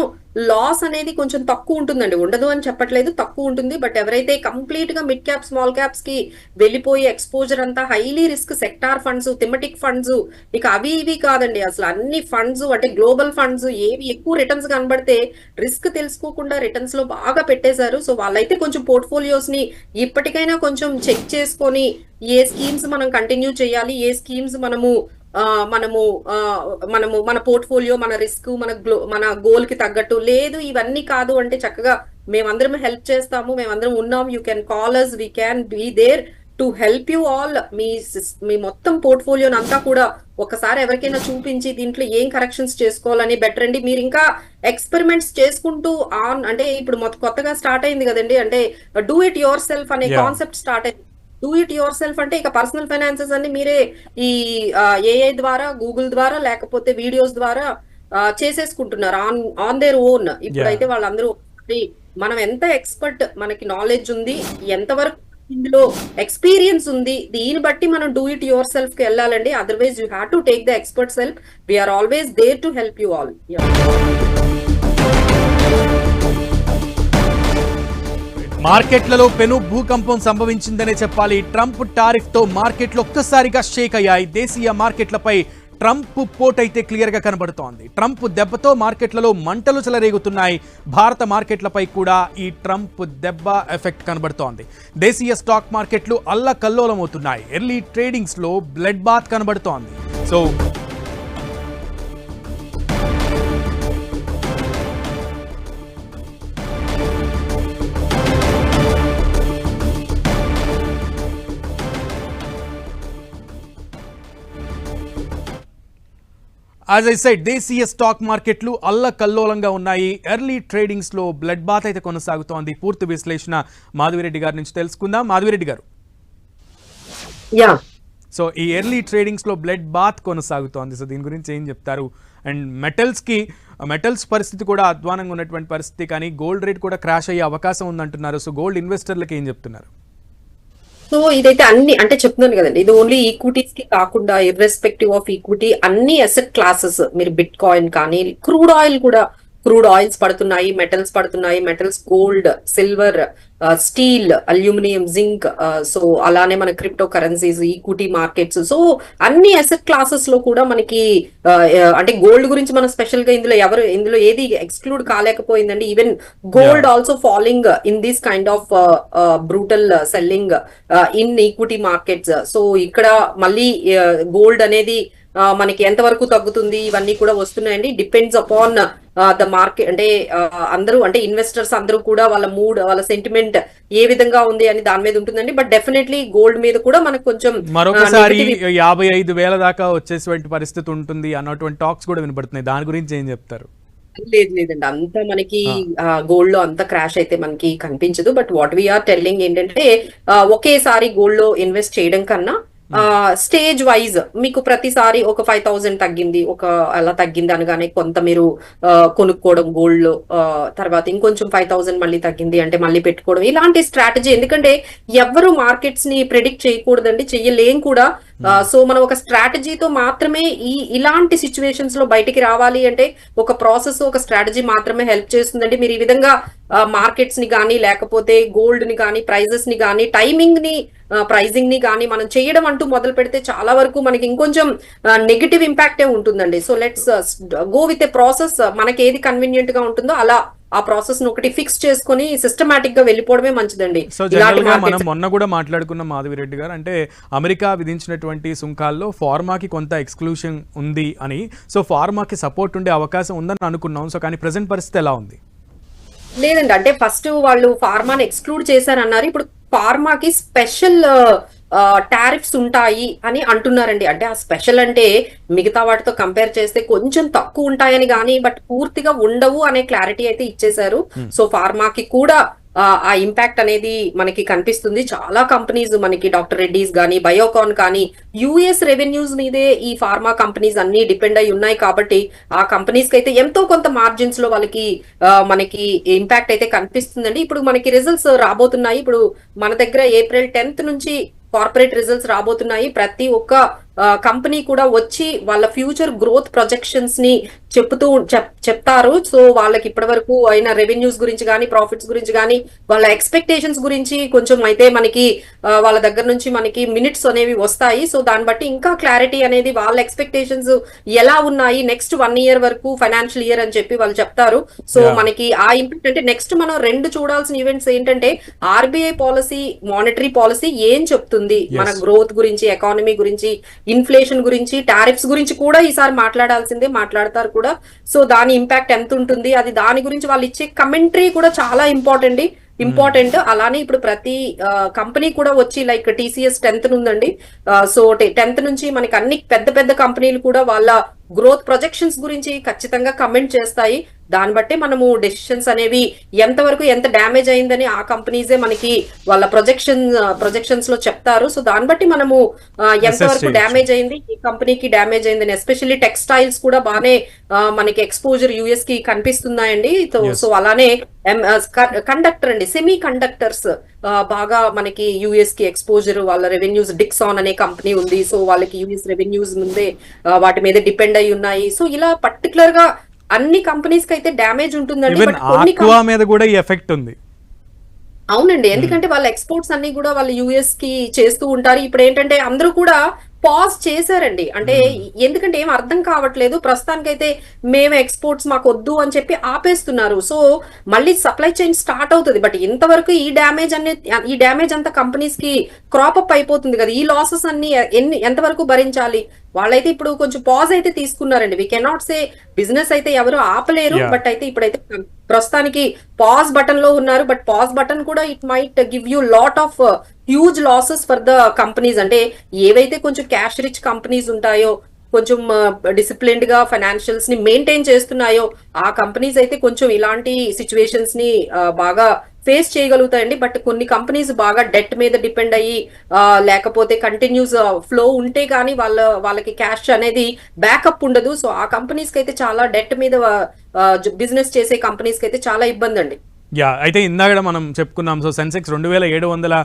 లాస్ అనేది కొంచెం తక్కువ ఉంటుందండి, ఉండదు అని చెప్పట్లేదు, తక్కువ ఉంటుంది. బట్ ఎవరైతే కంప్లీట్ గా మిడ్ క్యాప్ స్మాల్ క్యాప్స్ కి వెళ్ళిపోయి ఎక్స్పోజర్ అంతా highly risk sector funds, thematic funds, ఇక అవి ఇవి కాదండి, అసలు అన్ని ఫండ్స్ అంటే గ్లోబల్ ఫండ్స్ ఏవి ఎక్కువ రిటర్న్స్ కనబడితే రిస్క్ తెలుసుకోకుండా రిటర్న్స్ లో బాగా పెట్టేశారు. సో వాళ్ళైతే కొంచెం పోర్ట్ఫోలియోస్ ని ఇప్పటికైనా కొంచెం చెక్ చేసుకొని ఏ స్కీమ్స్ మనం కంటిన్యూ చేయాలి, ఏ స్కీమ్స్ మనము మన పోర్ట్ఫోలియో, మన రిస్క్, మన గోల్ కి తగ్గట్టు లేదు, ఇవన్నీ కాదు అంటే చక్కగా మేమందరం హెల్ప్ చేస్తాము, మేమందరం ఉన్నాం, you can call us, we can be there to help you all. మీ మొత్తం పోర్ట్ఫోలియోని అంతా కూడా ఒకసారి ఎవరికైనా చూపించి దీంట్లో ఏం కరెక్షన్స్ చేసుకోవాలని బెటర్ అండి. మీరు ఇంకా ఎక్స్పెరిమెంట్స్ చేసుకుంటూ అంటే ఇప్పుడు కొత్తగా స్టార్ట్ అయింది కదండి, అంటే డూ ఇట్ యువర్ సెల్ఫ్ అనే కాన్సెప్ట్ స్టార్ట్ అయింది. డూ ఇట్ యువర్ సెల్ఫ్ అంటే ఇక పర్సనల్ ఫైనాన్సెస్ అన్ని మీరే ఈ ఏఐ ద్వారా, గూగుల్ ద్వారా, లేకపోతే వీడియోస్ ద్వారా చేసేసుకుంటున్నారు ఆన్ దేర్ ఓన్. ఇప్పుడైతే వాళ్ళందరూ మనం ఎంత ఎక్స్పర్ట్, మనకి నాలెడ్జ్ ఉంది, ఎంతవరకు ఇందులో ఎక్స్పీరియన్స్ ఉంది, దీన్ని బట్టి మనం డూ ఇట్ యువర్ సెల్ఫ్ కి వెళ్ళాలండి. Otherwise you have to take the expert self. We are always there to help you all. మార్కెట్లలో పెను భూకంపం సంభవించిందనే చెప్పాలి. ట్రంప్ టారిఫ్ తో మార్కెట్లు ఒక్కసారిగా షేక్ అయ్యాయి. దేశీయ మార్కెట్లపై ట్రంప్ పోటైతే క్లియర్ గా కనబడుతోంది. ట్రంప్ దెబ్బతో మార్కెట్లలో మంటలు చెలరేగుతున్నాయి. భారత మార్కెట్లపై కూడా ఈ ట్రంప్ దెబ్బ ఎఫెక్ట్ కనబడుతోంది. దేశీయ స్టాక్ మార్కెట్లు అల్లకల్లోలమవుతున్నాయి. ఎర్లీ ట్రేడింగ్స్ లో బ్లడ్ బాత్ కనబడుతోంది. సో యాజ్ ఐ సెడ్, దేశీయ స్టాక్ మార్కెట్లు అల్లకల్లోలంగా ఉన్నాయి. ఎర్లీ ట్రేడింగ్స్ లో బ్లడ్ బాత్ అయితే కొనసాగుతోంది. పూర్తి విశ్లేషణ మాధవిరెడ్డి గారి నుంచి తెలుసుకుందాం. మాధవిరెడ్డి గారు, సో ఈ ఎర్లీ ట్రేడింగ్స్ లో బ్లడ్ బాత్ కొనసాగుతోంది, సో దీని గురించి ఏం చెప్తారు? అండ్ మెటల్స్ పరిస్థితి కూడా అధ్వానంగా ఉన్నటువంటి పరిస్థితి, కానీ గోల్డ్ రేట్ కూడా క్రాష్ అయ్యే అవకాశం ఉందంటున్నారు. సో గోల్డ్ ఇన్వెస్టర్లకు ఏం చెప్తున్నారు? సో ఇదైతే అన్ని అంటే చెప్తున్నాను కదండి, ఇది ఓన్లీ ఈక్విటీస్ కి కాకుండా ఇర్రెస్పెక్టివ్ ఆఫ్ ఈక్విటీ అన్ని అసెట్ క్లాసెస్, మీరు బిట్ కాయిన్ కానీ క్రూడ్ ఆయిల్ కూడా క్రూడ్ ఆయిల్స్ పడుతున్నాయి, metals gold, silver, steel, aluminium, zinc, so అలానే మన crypto currencies, equity markets, so అన్ని అసెట్ క్లాసెస్ లో కూడా మనకి అంటే గోల్డ్ గురించి మనం స్పెషల్ గా ఇందులో ఏది ఎక్స్క్లూడ్ కాలేకపోయిందండి. Even gold also following in this kind of brutal selling in equity markets. So ఇక్కడ మళ్ళీ గోల్డ్ అనేది మనకి ఎంతవరకు తగ్గుతుంది ఇవన్నీ కూడా వస్తున్నాయండి. డిపెండ్స్ అపాన్ ద మార్కెట్, అంటే అందరూ, అంటే ఇన్వెస్టర్స్ అందరూ కూడా వాళ్ళ మూడ్, వాళ్ళ సెంటిమెంట్ ఏ విధంగా ఉంది అని దాని మీద ఉంటుందండి. బట్ డెఫినెట్లీ గోల్డ్ మీద కూడా మనకు కొంచెం మరొకసారి 55,000 దాకా వచ్చేటువంటి పరిస్థితి ఉంటుంది అన్నటువంటి టాక్స్ కూడా వినబడుతున్నాయి. దాని గురించి ఏం చెప్తారు? లేదండి, అంత మనకి గోల్డ్ లో అంత క్రాష్ అయితే మనకి కనిపించదు. బట్ వాట్ వీఆర్ టెల్లింగ్ ఏంటంటే ఒకేసారి గోల్డ్ లో ఇన్వెస్ట్ చేయడం కన్నా స్టేజ్ వైజ్ మీకు ప్రతిసారి ఒక 5,000 తగ్గింది, అలా తగ్గింది అనగానే కొంత మీరు కొనుక్కోవడం గోల్డ్ లో, తర్వాత ఇంకొంచెం 5,000 మళ్ళీ తగ్గింది అంటే మళ్ళీ పెట్టుకోవడం, ఇలాంటి స్ట్రాటజీ. ఎందుకంటే ఎవరు మార్కెట్స్ ని ప్రిడిక్ట్ చేయకూడదండి, చెయ్యలేం కూడా. సో మనం ఒక స్ట్రాటజీతో మాత్రమే ఇలాంటి సిచ్యువేషన్స్ లో బయటికి రావాలి అంటే ఒక ప్రాసెస్, ఒక స్ట్రాటజీ మాత్రమే హెల్ప్ చేస్తుందండి. మీరు ఈ విధంగా మార్కెట్స్ ని కానీ, లేకపోతే గోల్డ్ ని కానీ, ప్రైజెస్ ని కానీ, ప్రైజింగ్ ని కానీ మనం చేయడం అంటూ మొదలు పెడితే చాలా వరకు మనకి ఇంకొంచెం నెగిటివ్ ఇంపాక్టే ఉంటుందండి. So let's go with a process. మనకి ఏది కన్వీనియంట్ గా ఉంటుందో అలా ఆ ప్రాసెస్ ను ఒకటి ఫిక్స్ చేసుకుని సిస్టమాటిక్ గా వెళ్ళిపోవడమే మంచిదండి. సో జనరల్ గా మనం మొన్న కూడా మాట్లాడుకున్న మాధవిరెడ్డి గారు, అంటే అమెరికా విధించినటువంటి సుంకాల్లో ఫార్మాకి కొంత ఎక్స్క్లూషన్ ఉంది అని, సో ఫార్మాకి సపోర్ట్ ఉండే అవకాశం ఉందని అనుకున్నాం. సో కానీ ప్రెసెంట్ పరిస్థితి ఎలా ఉంది? లేదండి, అంటే ఫస్ట్ వాళ్ళు ఫార్మాని ఎక్స్క్లూడ్ చేశారన్నారు. ఇప్పుడు ఫార్మాకి స్పెషల్ టారిఫ్స్ ఉంటాయి అని అంటున్నారండి. అంటే ఆ స్పెషల్ అంటే మిగతా వాటితో కంపేర్ చేస్తే కొంచెం తక్కువ ఉంటాయని కానీ, బట్ పూర్తిగా ఉండవు అనే క్లారిటీ అయితే ఇచ్చేశారు. సో ఫార్మాకి కూడా ఆ ఇంపాక్ట్ అనేది మనకి కనిపిస్తుంది. చాలా కంపెనీస్, మనకి డాక్టర్ రెడ్డీస్ కానీ, బయోకాన్ కానీ, యుఎస్ రెవెన్యూస్ మీదే ఈ ఫార్మా కంపెనీస్ అన్ని డిపెండ్ అయి ఉన్నాయి కాబట్టి ఆ కంపెనీస్ కి అయితే ఎంతో కొంత మార్జిన్స్ లో వాళ్ళకి మనకి ఇంపాక్ట్ అయితే కనిపిస్తుందండి. ఇప్పుడు మనకి రిజల్ట్స్ రాబోతున్నాయి. ఇప్పుడు మన దగ్గర April 10th నుంచి కార్పొరేట్ రిజల్ట్స్ రాబోతున్నాయి. ప్రతి ఒక్క కంపెనీ కూడా వచ్చి వాళ్ళ ఫ్యూచర్ గ్రోత్ ప్రొజెక్షన్స్ ని చెప్తారు. సో వాళ్ళకి ఇప్పటి వరకు అయిన రెవెన్యూస్ గురించి కానీ, ప్రాఫిట్స్ గురించి కానీ, వాళ్ళ ఎక్స్పెక్టేషన్స్ గురించి కొంచెం అయితే మనకి వాళ్ళ దగ్గర నుంచి మనకి మినిట్స్ అనేవి వస్తాయి. సో దాన్ని బట్టి ఇంకా క్లారిటీ అనేది, వాళ్ళ ఎక్స్పెక్టేషన్స్ ఎలా ఉన్నాయి నెక్స్ట్ 1 year వరకు, ఫైనాన్షియల్ ఇయర్ అని చెప్పి వాళ్ళు చెప్తారు. సో మనకి ఆ ఇంపాక్ట్ అంటే నెక్స్ట్ మనం 2 చూడాల్సిన ఈవెంట్స్ ఏంటంటే ఆర్బీఐ పాలసీ, మానిటరీ పాలసీ ఏం చెప్తుంది మన గ్రోత్ గురించి, ఎకానమీ గురించి, ఇన్ఫ్లేషన్ గురించి, టారిఫ్స్ గురించి కూడా ఈసారి మాట్లాడాల్సిందే, మాట్లాడతారు కూడా. సో దాని ఇంపాక్ట్ ఎంత ఉంటుంది, అది దాని గురించి వాళ్ళు ఇచ్చే కమెంటరీ కూడా చాలా ఇంపార్టెంట్. అలానే ఇప్పుడు ప్రతి కంపెనీ కూడా వచ్చి, లైక్ TCS 10th ఉందండి. సో 10th నుంచి మనకి అన్ని పెద్ద కంపెనీలు కూడా వాళ్ళ గ్రోత్ ప్రొజెక్షన్స్ గురించి ఖచ్చితంగా కమెంట్ చేస్తాయి. దాన్ని బట్టి మనము అనేవి ఎంతవరకు ఎంత డ్యామేజ్ అయిందని ఆ కంపెనీసే మనకి వాళ్ళ ప్రొజెక్షన్స్ లో చెప్తారు. సో దాన్ని బట్టి మనము ఎంతవరకు డ్యామేజ్ అయింది, ఈ కంపెనీకి డ్యామేజ్ అయిందని, ఎస్పెషల్లీ టెక్స్టైల్స్ కూడా బాగానే మనకి ఎక్స్పోజర్ యుఎస్ కి కనిపిస్తున్నాయండి. సో అలానే కండక్టర్ అండి, సెమీ కండక్టర్స్ బాగా మనకి యుఎస్ కి ఎక్స్పోజర్, వాళ్ళ రెవెన్యూస్, డిక్సాన్ అనే కంపెనీ ఉంది. సో వాళ్ళకి యుఎస్ రెవెన్యూస్ ముందే వాటి మీద డిపెండ్ అయి ఉన్నాయి. సో ఇలా పర్టికులర్ గా అన్ని కంపెనీస్ కి అయితే డ్యామేజ్ ఉంటుందండి. మీద కూడా ఈ ఎఫెక్ట్ ఉంది. అవునండి, ఎందుకంటే వాళ్ళ ఎక్స్పోర్ట్స్ అన్ని కూడా వాళ్ళు యుఎస్ కి చేస్తూ ఉంటారు. ఇప్పుడు ఏంటంటే అందరూ కూడా పాజ్ చేశారండి. అంటే ఎందుకంటే ఏం అర్థం కావట్లేదు, ప్రస్తుతానికైతే మేము ఎక్స్పోర్ట్స్ మాకు వద్దు అని చెప్పి ఆపేస్తున్నారు. సో మళ్ళీ సప్లై చైన్ స్టార్ట్ అవుతుంది. బట్ ఇంతవరకు ఈ డ్యామేజ్ అంతా కంపెనీస్ కి క్రాప్ అప్ అయిపోతుంది కదా. ఈ లాసెస్ అన్ని ఎంతవరకు భరించాలి? వాళ్ళైతే ఇప్పుడు కొంచెం పాజ్ అయితే తీసుకున్నారండి. వీ కెనాట్ సే బిజినెస్ అయితే ఎవరు ఆపలేరు, బట్ అయితే ఇప్పుడైతే ప్రస్తుతానికి పాజ్ బటన్ లో ఉన్నారు. బట్ పాజ్ బటన్ కూడా it might give you lot of huge losses for the companies. అంటే ఏవైతే కొంచెం క్యాష్ రిచ్ కంపెనీస్ ఉంటాయో, కొంచెం డిసిప్లిన్డ్ గా ఫైనాన్షియల్స్ ని మెయింటైన్ చేస్తున్నాయో, ఆ కంపెనీస్ అయితే కొంచెం ఇలాంటి సిచ్యువేషన్స్ ని బాగా ఫేస్ చేయగలుగుతాయండి. బట్ కొన్ని కంపెనీస్ బాగా డెట్ మీద డిపెండ్ అయ్యి, లేకపోతే కంటిన్యూస్ ఫ్లో ఉంటే కానీ వాళ్ళకి క్యాష్ అనేది బ్యాకప్ ఉండదు. సో ఆ కంపెనీస్ కి అయితే చాలా డెట్ మీద బిజినెస్ చేసే కంపెనీస్ కి అయితే చాలా ఇబ్బంది అండి. యా అయితే ఇందాక మనం చెప్పుకున్నాం. సో సెన్సెక్స్ 2700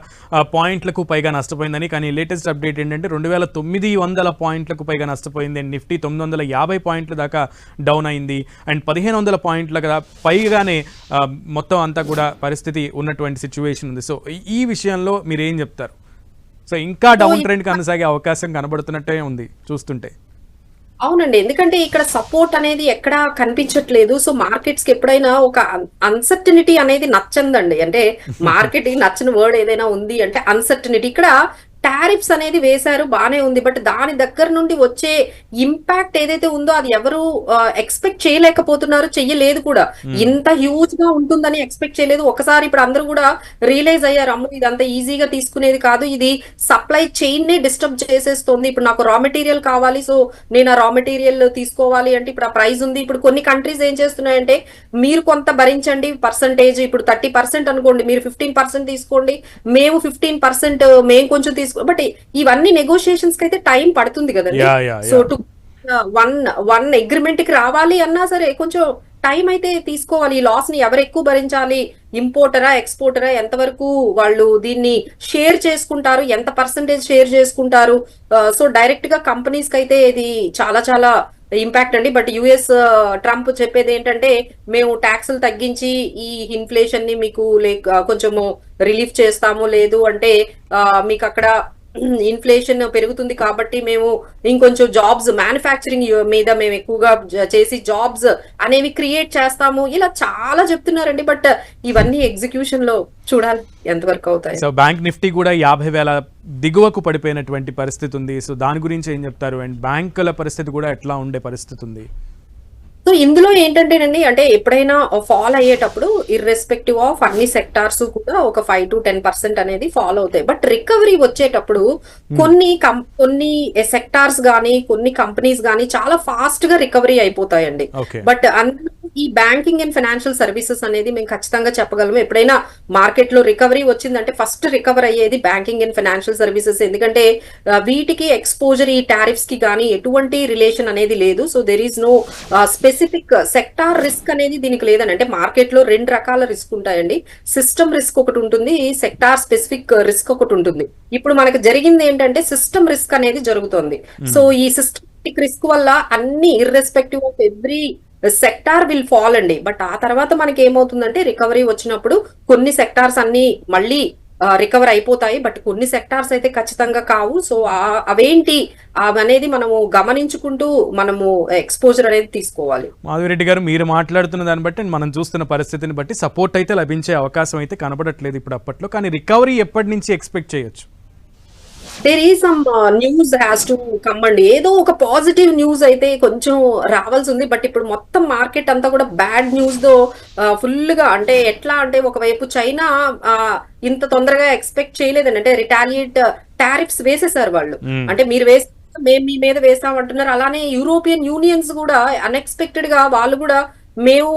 పాయింట్లకు పైగా నష్టపోయిందని. కానీ లేటెస్ట్ అప్డేట్ ఏంటంటే 2900 పాయింట్లకు పైగా నష్టపోయింది. అండ్ నిఫ్టీ 950 పాయింట్ల దాకా డౌన్ అయింది. అండ్ 1500 పాయింట్ల పైగానే మొత్తం అంతా కూడా పరిస్థితి ఉన్నటువంటి సిచ్యువేషన్ ఉంది. సో ఈ విషయంలో మీరు ఏం చెప్తారు? సో ఇంకా డౌన్ ట్రెండ్ కొనసాగే అవకాశం కనబడుతున్నట్టే ఉంది చూస్తుంటే. అవునండి. ఎందుకంటే ఇక్కడ సపోర్ట్ అనేది ఎక్కడా కనిపించట్లేదు. సో మార్కెట్స్ కి ఎప్పుడైనా ఒక అన్సర్టనిటీ అనేది నచ్చందండి. అంటే మార్కెట్ నచ్చని వర్డ్ ఏదైనా ఉంది అంటే అన్సర్టనిటీ. ఇక్కడ టారిఫ్స్ అనేది వేశారు, బానే ఉంది. బట్ దాని దగ్గర నుండి వచ్చే ఇంపాక్ట్ ఏదైతే ఉందో అది ఎవరు ఎక్స్పెక్ట్ చేయలేకపోతున్నారు, చెయ్యలేదు కూడా. ఇంత హ్యూజ్ గా ఉంటుందని ఎక్స్పెక్ట్ చేయలేదు. ఒకసారి ఇప్పుడు అందరూ కూడా రియలైజ్ అయ్యారు, అమ్మ ఇది అంత ఈజీగా తీసుకునేది కాదు, ఇది సప్లై చైన్ నే డిస్టర్బ్ చేసేస్తుంది. ఇప్పుడు నాకు రా మెటీరియల్ కావాలి, సో నేను ఆ రా మెటీరియల్ తీసుకోవాలి అంటే ఇప్పుడు ఆ ప్రైస్ ఉంది. ఇప్పుడు కొన్ని కంట్రీస్ ఏం చేస్తున్నాయంటే మీరు కొంత భరించండి పర్సంటేజ్, ఇప్పుడు 30% అనుకోండి, మీరు 15% తీసుకోండి, మేము 15% మేము కొంచెం బట్ ఇవన్నీ నెగోషియేషన్స్ కి అయితే టైం పడుతుంది కదండి. సో టు వన్ అగ్రిమెంట్ కి రావాలి అన్నా సరే కొంచెం టైం అయితే తీసుకోవాలి. ఈ లాస్ ని ఎవరు ఎక్కువ భరించాలి, ఇంపోర్టరా ఎక్స్పోర్టరా, ఎంతవరకు వాళ్ళు దీన్ని షేర్ చేసుకుంటారు, ఎంత పర్సంటేజ్ షేర్ చేసుకుంటారు. సో డైరెక్ట్ గా కంపెనీస్ కి అయితే ఇది చాలా చాలా ఇంపాక్ట్ అండి. బట్ యుఎస్ ట్రంప్ చెప్పేది ఏంటంటే మేము ట్యాక్సులు తగ్గించి ఈ ఇన్ఫ్లేషన్ ని మీకు కొంచెము రిలీఫ్ చేస్తాము, లేదు అంటే మీకు అక్కడ ఇన్ఫ్లేషన్ పెరుగుతుంది కాబట్టి మేము ఇంకొంచెం జాబ్స్ మ్యానుఫ్యాక్చరింగ్ మీద మేము ఎక్కువగా చేసి జాబ్స్ అనేవి క్రియేట్ చేస్తాము, ఇలా చాలా చెప్తున్నారండి. బట్ ఇవన్నీ ఎగ్జిక్యూషన్ లో చూడాలి ఎంతవరకు అవుతాయి. సో బ్యాంక్ నిఫ్టీ కూడా 50,000 దిగువకు పడిపోయినటువంటి పరిస్థితి ఉంది. సో దాని గురించి ఏం చెప్తారు? అండ్ బ్యాంకుల పరిస్థితి కూడా ఎట్లా ఉండే పరిస్థితి ఉంది? సో ఇందులో ఏంటంటేనండి, అంటే ఎప్పుడైనా ఫాల్ అయ్యేటప్పుడు ఇర్రెస్పెక్టివ్ ఆఫ్ అన్ని సెక్టార్స్ కూడా ఒక 5 to 10% అనేది ఫాల్ అవుతాయి. బట్ రికవరీ వచ్చేటప్పుడు కొన్ని సెక్టార్స్ గానీ కొన్ని కంపెనీస్ గానీ చాలా ఫాస్ట్ గా రికవరీ అయిపోతాయండి. బట్ అందులో ఈ బ్యాంకింగ్ అండ్ ఫైనాన్షియల్ సర్వీసెస్ అనేది మేము ఖచ్చితంగా చెప్పగలము. ఎప్పుడైనా మార్కెట్ లో రికవరీ వచ్చిందంటే ఫస్ట్ రికవర్ అయ్యేది బ్యాంకింగ్ అండ్ ఫైనాన్షియల్ సర్వీసెస్. ఎందుకంటే వీటికి ఎక్స్పోజర్ ఈ టారిఫ్స్ కి గానీ ఎటువంటి రిలేషన్ అనేది లేదు. So there is no specific sector risk అనేది దీనికి లేదని. అంటే మార్కెట్ లో 2 రకాల రిస్క్ ఉంటాయండి. సిస్టమ్ రిస్క్ ఒకటి ఉంటుంది, సెక్టార్ స్పెసిఫిక్ రిస్క్ ఒకటి ఉంటుంది. ఇప్పుడు మనకు జరిగింది ఏంటంటే సిస్టమ్ రిస్క్ అనేది జరుగుతుంది. సో ఈ సిస్టమిక్ రిస్క్ వల్ల అన్ని irrespective of every sector will fall అండి. బట్ ఆ తర్వాత మనకి ఏమవుతుందంటే రికవరీ వచ్చినప్పుడు కొన్ని సెక్టార్స్ అన్ని మళ్ళీ రికవర్ అయిపోతాయి, బట్ కొన్ని సెక్టార్స్ అయితే ఖచ్చితంగా కావు. సో అవేంటి అనేది మనము గమనించుకుంటూ మనము ఎక్స్పోజర్ అనేది తీసుకోవాలి. మాధవిరెడ్డి గారు, మీరు మాట్లాడుతున్న దాన్ని బట్టి మనం చూస్తున్న పరిస్థితిని బట్టి సపోర్ట్ అయితే లభించే అవకాశం అయితే కనబడట్లేదు ఇప్పుడు అప్పట్లో. కానీ రికవరీ ఎప్పటి నుంచి ఎక్స్పెక్ట్ చేయొచ్చు? There is some news has to come అండి. ఏదో ఒక పాజిటివ్ న్యూస్ అయితే కొంచెం రావాల్సి ఉంది. బట్ ఇప్పుడు మొత్తం మార్కెట్ అంతా కూడా బ్యాడ్ న్యూస్ తో ఫుల్ గా, అంటే ఎట్లా అంటే ఒకవైపు చైనా ఇంత తొందరగా ఎక్స్పెక్ట్ చేయలేదండి. అంటే రిటాలియేట్ టారిఫ్స్ వేసేసారు వాళ్ళు. అంటే మీరు మేము మీ మీద వేస్తామంటున్నారు. అలానే యూరోపియన్ యూనియన్స్ కూడా అన్ఎక్స్పెక్టెడ్ గా వాళ్ళు కూడా మేము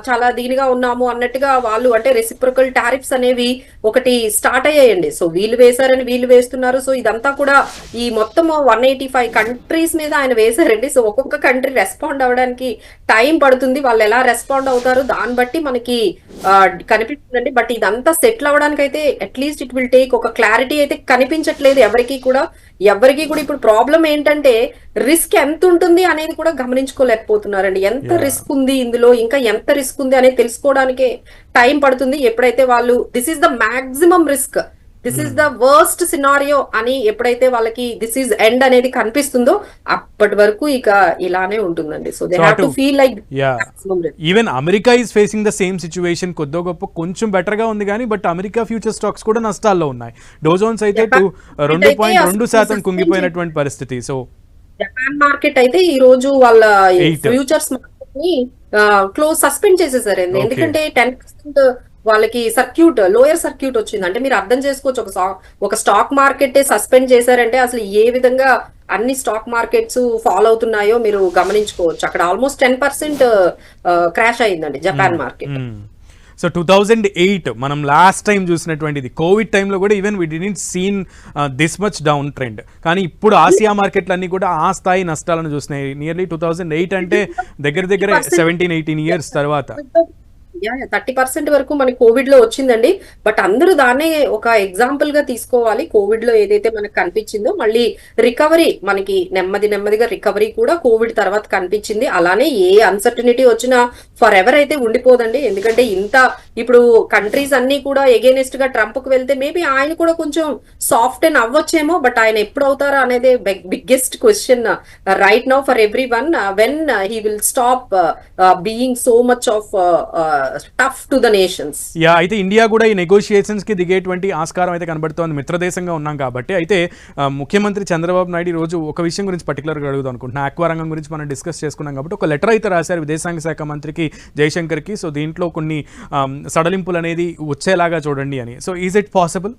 చాలా దీనిగా ఉన్నాము అన్నట్టుగా వాళ్ళు, అంటే రెసిప్రొకల్ టారిఫ్స్ అనేవి ఒకటి స్టార్ట్ అయ్యాయండి. సో వీళ్ళు వేశారని వీళ్ళు వేస్తున్నారు. సో ఇదంతా కూడా ఈ మొత్తం 185 కంట్రీస్ మీద ఆయన వేశారండి. సో ఒక్కొక్క కంట్రీ రెస్పాండ్ అవ్వడానికి టైం పడుతుంది. వాళ్ళు ఎలా రెస్పాండ్ అవుతారు దాన్ని బట్టి మనకి కనిపిస్తుందండి. బట్ ఇదంతా సెటిల్ అవ్వడానికి అయితే అట్లీస్ట్ ఇట్ విల్ టేక్, ఒక క్లారిటీ అయితే కనిపించట్లేదు ఎవరికి కూడా. ఇప్పుడు ప్రాబ్లం ఏంటంటే రిస్క్ ఎంత ఉంటుంది అనేది కూడా గమనించుకోలేకపోతున్నారండి. ఎంత రిస్క్ ఉంది ఇందులో, ఇంకా ఎంత రిస్క్ ఉంది అనేది తెలుసుకోవడానికే టైం పడుతుంది. ఎప్పుడైతే వాళ్ళు this is the maximum risk, this is the worst scenario అని ఎప్పుడైతే వాళ్ళకి దిస్ ఈస్ ఎండ్ అనేది కనిపిస్తుందో అప్పటి వరకు ఇక ఇలానే ఉంటుందండి. So they have to feel like even America is facing the same situation. కొద్దో గొప్ప కొంచెం బెటర్ గా ఉంది కానీ బట్ అమెరికా ఫ్యూచర్ స్టాక్స్ కూడా నష్టాల్లో ఉన్నాయి. డోజోన్స్ అయితే 2.2% కుంగిపోయినటువంటి పరిస్థితి. సో జపాన్ మార్కెట్ అయితే ఈ రోజు వాళ్ళ ఫ్యూచర్స్ మార్కెట్ ని క్లోజ్ సస్పెండ్ చేసేసారు. ఎందుకంటే 10% వాళ్ళకి లోయర్ సర్క్యూట్ వచ్చింది. అంటే మీరు అర్థం చేసుకోవచ్చు, ఒక స్టాక్ మార్కెట్ సస్పెండ్ చేశారంటే అసలు ఏ విధంగా అన్ని స్టాక్ మార్కెట్స్ ఫాలో అవుతున్నాయో మీరు గమనించుకోవచ్చు. అక్కడ ఆల్మోస్ట్ 10% క్రాష్ అయిందండి జపాన్ మార్కెట్. సో 2008 మనం లాస్ట్ టైం చూసినటువంటిది కోవిడ్ టైంలో కూడా even we didn't seen this much down trend. కానీ ఇప్పుడు ఆసియా మార్కెట్లు అన్ని కూడా ఆ స్థాయి నష్టాలను చూసినాయి. నియర్లీ 2008 అంటే దగ్గర 17-18 ఇయర్స్ తర్వాత. 30% వరకు మనకి కోవిడ్ లో వచ్చిందండి. బట్ అందరూ దాన్నే ఒక ఎగ్జాంపుల్ గా తీసుకోవాలి. కోవిడ్ లో ఏదైతే మనకు కనిపించిందో మళ్ళీ రికవరీ మనకి నెమ్మదిగా రికవరీ కూడా కోవిడ్ తర్వాత కనిపించింది. అలానే ఏ అన్సర్టనిటీ వచ్చినా ఫర్ ఎవర్ అయితే ఉండిపోదండి. ఎందుకంటే ఇంత ఇప్పుడు కంట్రీస్ అన్ని కూడా ఎగేనెస్ట్ గా ట్రంప్ కు వెళ్తే మేబీ ఆయన కూడా కొంచెం సాఫ్ట్ అండ్ అవ్వచ్చేమో. బట్ ఆయన ఎప్పుడు అవుతారా అనేది biggest question right now for every one. When he will stop being so much of tough to the nations. Yeah, అయితే ఇండియా కూడా ఈ నెగోషియేషన్స్ కి దిగేటువంటి ఆస్కారం అయితే కనబడుతోంది, మిత్రదేశంగా ఉన్నాం కాబట్టి. అయితే ముఖ్యమంత్రి చంద్రబాబు నాయుడు ఈ రోజు ఒక విషయం గురించి పర్టికులర్గా అడుగుదాం అనుకుంటున్నా. ఆక్వా రంగం గురించి మనం డిస్కస్ చేసుకున్నాం కాబట్టి ఒక లెటర్ అయితే రాశారు విదేశాంగ శాఖ మంత్రికి జైశంకర్కి. సో దీంట్లో కొన్ని సడలింపులు అనేది వచ్చేలాగా చూడండి అని. So is it possible?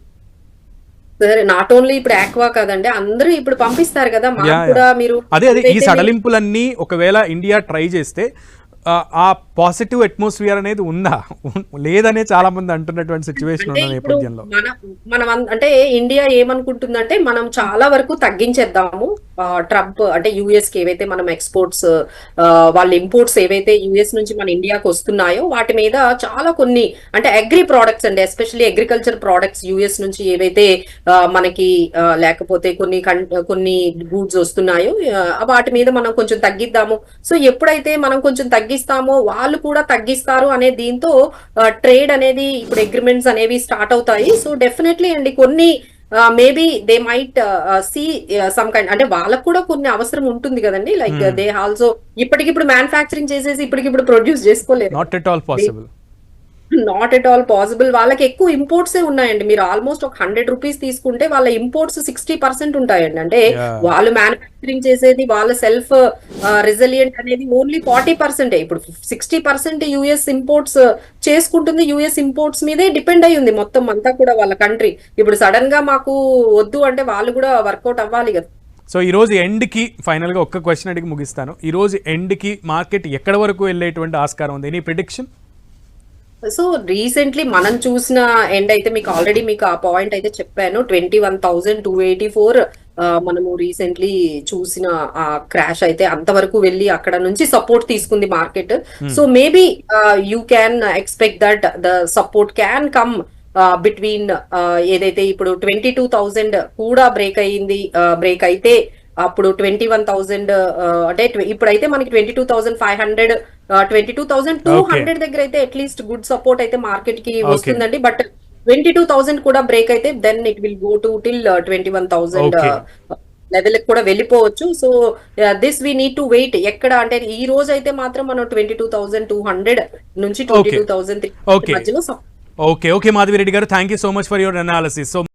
సరే, నాట్ ఓన్లీ ఇప్పుడు ఆక్వా కదండి, అందరూ ఇప్పుడు పంపిస్తారు కదా మాకు కూడా. మీరు అదే ఈ సడలింపులన్నీ ఒకవేళ ఇండియా ట్రై చేస్తే ఆ పాజిటివ్ అట్మాస్ఫియర్ అనేది ఉందా, లేదనే చాలా మంది అంటున్నటువంటి సిచ్యువేషన్ ఉన్న నేపథ్యంలో మనం అంటే ఇండియా ఏమనుకుంటుందంటే మనం చాలా వరకు తగ్గించేద్దాము. ట్రంప్ అంటే యుఎస్ కి ఏవైతే మనం ఎక్స్పోర్ట్స్ వాళ్ళ ఇంపోర్ట్స్ ఏవైతే యుఎస్ నుంచి మన ఇండియాకి వస్తున్నాయో వాటి మీద చాలా కొన్ని అంటే అగ్రి ప్రోడక్ట్స్ అండి, ఎస్పెషల్లీ అగ్రికల్చర్ ప్రోడక్ట్స్ యుఎస్ నుంచి ఏవైతే మనకి లేకపోతే కొన్ని గూడ్స్ వస్తున్నాయో వాటి మీద మనం కొంచెం తగ్గిద్దాము. సో ఎప్పుడైతే మనం కొంచెం తగ్గిస్తామో వాళ్ళు కూడా తగ్గిస్తారు అనే దీంతో ట్రేడ్ అనేది ఇప్పుడు అగ్రిమెంట్స్ అనేవి స్టార్ట్ అవుతాయి. సో డెఫినెట్లీ అండి కొన్ని maybe they might see some kind అంటే వాళ్ళకు కూడా కొన్ని అవసరం ఉంటుంది కదండి. లైక్ దే ఆల్సో ఇప్పటికిప్పుడు మ్యానుఫ్యాక్చరింగ్ చేసేసి ఇప్పటికిప్పుడు ప్రొడ్యూస్ చేసుకోలేదు. Not at all possible. Not at all possible. వాళ్ళకి ఎక్కువ ఇంపోర్ట్సే ఉన్నాయండి. మీరు ఆల్మోస్ట్ ఒక 100 రూపీస్ తీసుకుంటే వాళ్ళ ఇంపోర్ట్స్ 60% ఉంటాయండి. అంటే వాళ్ళు మ్యానుఫ్యాక్చరింగ్ చేసేది వాళ్ళ సెల్ఫ్ రెసిలియంట్ అనేది ఓన్లీ 40%. ఇప్పుడు 60% యుఎస్ ఇంపోర్ట్స్ చేసుకుంటుంది. యుఎస్ ఇంపోర్ట్స్ మీదే డిపెండ్ అయి ఉంది మొత్తం అంతా కూడా వాళ్ళ కంట్రీ. ఇప్పుడు సడన్ గా మాకు వద్దు అంటే వాళ్ళు కూడా వర్కౌట్ అవ్వాలి కదా. సో ఈ రోజు ఎండ్కి ఫైనల్గా ఒక్క క్వశ్చన్ అడిగి ముగిస్తాను. ఈ రోజు ఎండ్కి మార్కెట్ ఎక్కడ వరకు వెళ్ళేటువంటి ఆస్కారం ఉంది? Any prediction? సో రీసెంట్లీ మనం చూసిన ఎండ్ అయితే మీకు ఆల్రెడీ మీకు ఆ పాయింట్ అయితే చెప్పాను. 21,284 మనము రీసెంట్లీ చూసిన ఆ క్రాష్ అయితే అంతవరకు వెళ్ళి అక్కడ నుంచి సపోర్ట్ తీసుకుంది market. So maybe you can expect that the support can come between ఏదైతే ఇప్పుడు 22,000 కూడా బ్రేక్ అయ్యింది. బ్రేక్ అయితే అప్పుడు 21,000 అంటే ఇప్పుడైతే మనకి 22,500 22,200 దగ్గర అయితే అట్లీస్ట్ గుడ్ సపోర్ట్ అయితే మార్కెట్ కి వస్తుందండి. బట్ 22,000 కూడా బ్రేక్ అయితే then it will go to till 21,000 level కూడా వెళ్ళిపోవచ్చు. So this we need to wait. ఎక్కడ అంటే ఈ రోజు అయితే మాత్రం మనం 22,200 నుంచి 22,300 మధ్యలో. ఓకే మాధవి రెడ్డి గారు, thank you so much for your analysis. So